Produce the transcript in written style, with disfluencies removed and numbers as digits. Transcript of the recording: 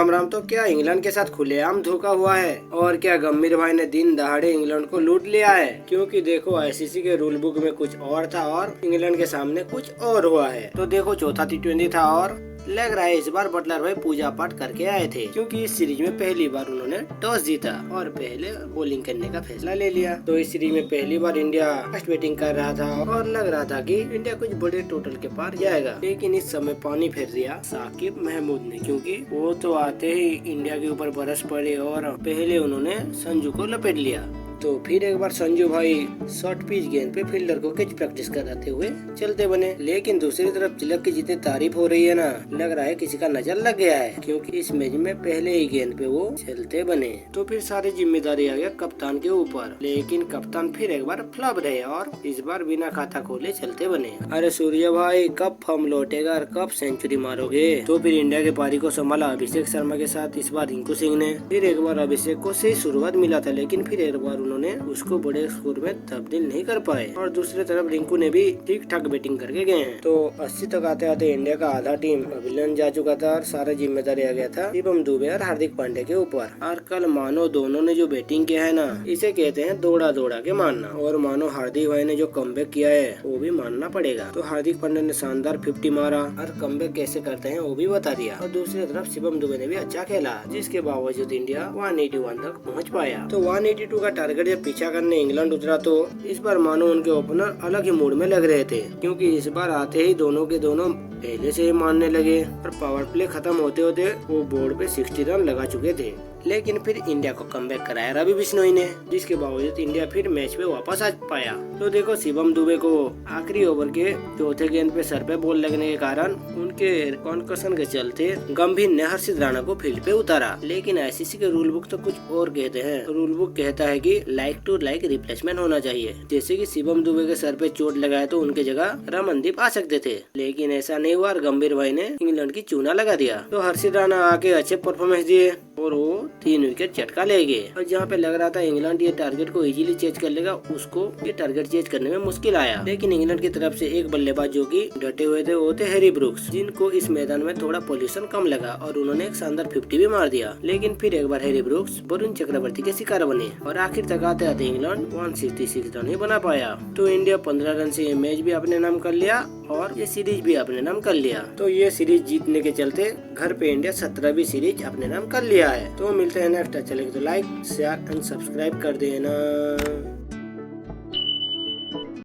राम राम। तो क्या इंग्लैंड के साथ खुलेआम धोखा हुआ है और क्या गंभीर भाई ने दिन दहाड़े इंग्लैंड को लूट लिया है? क्योंकि देखो आईसीसी के रूल बुक में कुछ और था और इंग्लैंड के सामने कुछ और हुआ है। तो देखो चौथा T20 था और लग रहा है इस बार बटलर भाई पूजा पाठ करके आए थे, क्योंकि इस सीरीज में पहली बार उन्होंने टॉस जीता और पहले बॉलिंग करने का फैसला ले लिया। तो इस सीरीज में पहली बार इंडिया फर्स्ट बैटिंग कर रहा था और लग रहा था कि इंडिया कुछ बड़े टोटल के पार जाएगा, लेकिन इस समय पानी फेर दिया साकिब महमूद ने, क्योंकि वो तो आते ही इंडिया के ऊपर बरस पड़े और पहले उन्होंने संजू को लपेट लिया। तो फिर एक बार संजू भाई शॉर्ट पिच गेंद पे फील्डर को कैच प्रैक्टिस कराते हुए चलते बने, लेकिन दूसरी तरफ तिलक की जितनी तारीफ हो रही है ना, लग रहा है किसी का नजर लग गया है, क्योंकि इस मैच में पहले ही गेंद पे वो चलते बने। तो फिर सारी जिम्मेदारी आ गया कप्तान के ऊपर, लेकिन कप्तान फिर एक बार फ्लॉप रहे और इस बार बिना खाता खोले चलते बने। अरे सूर्य भाई कब फॉर्म लौटेगा और कब सेंचुरी मारोगे? तो फिर इंडिया के पारी को संभाला अभिषेक शर्मा के साथ इस बार रिंकू सिंह ने। फिर एक बार अभिषेक को सही शुरुआत मिला था, लेकिन फिर एक बार उन्होंने उसको बड़े स्कोर में तब्दील नहीं कर पाए और दूसरी तरफ रिंकू ने भी ठीक ठाक बैटिंग करके गए हैं। तो 80 तक आते आते इंडिया का आधा टीम अभियान जा चुका था और सारा जिम्मेदारी आ गया था शिवम दुबे और हार्दिक पांड्या के ऊपर। और कल मानो दोनों ने जो बैटिंग किया है ना, इसे कहते हैं दौड़ा दौड़ा के मारना। और मानो हार्दिक भाई ने जो कमबैक किया है वो भी मानना पड़ेगा। तो हार्दिक पांड्या ने शानदार 50 मारा और कमबैक कैसे करते हैं वो भी बता दिया। और दूसरी तरफ शिवम दुबे ने भी अच्छा खेला, जिसके बावजूद इंडिया 181 तक पहुँच पाया। तो 182 का टारगेट जब पीछा करने इंग्लैंड उतरा तो इस बार मानो उनके ओपनर अलग ही मूड में लग रहे थे, क्योंकि इस बार आते ही दोनों के दोनों पहले से ही मारने लगे और पावर प्ले खत्म होते होते वो बोर्ड पे 60 रन लगा चुके थे। लेकिन फिर इंडिया को कमबैक कराया रवि बिश्नोई ने, जिसके बावजूद इंडिया फिर मैच पे वापस आ पाया। तो देखो शिवम दुबे को आखिरी ओवर के चौथे गेंद पे सर पे बॉल लगने के कारण उनके कॉन्कशन के चलते गंभीर ने हर्षित राणा को फील्ड पे उतारा। लेकिन आईसीसी के रूल बुक तो कुछ और कहते हैं। रूल बुक कहता है कि लाइक टू लाइक रिप्लेसमेंट होना चाहिए, जैसे कि शिवम दुबे के सर पे चोट लगाए तो उनके जगह रमनदीप आ सकते थे, लेकिन ऐसा नहीं हुआ और गंभीर भाई ने इंग्लैंड की चूना लगा दिया। तो हर्षित राणा आके अच्छे परफॉर्मेंस दिए और वो 3 विकेट झटका ले गए। और जहाँ पे लग रहा था इंग्लैंड ये टारगेट को इजीली चेज कर लेगा, उसको ये टारगेट चेज करने में मुश्किल आया। लेकिन इंग्लैंड की तरफ से एक बल्लेबाज जो कि डटे हुए थे वो थे हैरी ब्रुक्स, जिनको इस मैदान में थोड़ा पोल्यूशन कम लगा और उन्होंने एक शानदार 50 भी मार दिया। लेकिन फिर एक बार हैरी ब्रुक्स वरुण चक्रवर्ती के शिकार बने और आखिर तक आते आते इंग्लैंड 166 रन ही बना पाया। तो इंडिया 15 रन से ये मैच भी अपने नाम कर लिया और ये सीरीज भी अपने नाम कर लिया। तो ये सीरीज जीतने के चलते घर पे इंडिया 17वीं सीरीज अपने नाम कर लिया है। तो मिलते हैं नेक्स्ट। अच्छा लगे तो लाइक शेयर एंड सब्सक्राइब कर देना।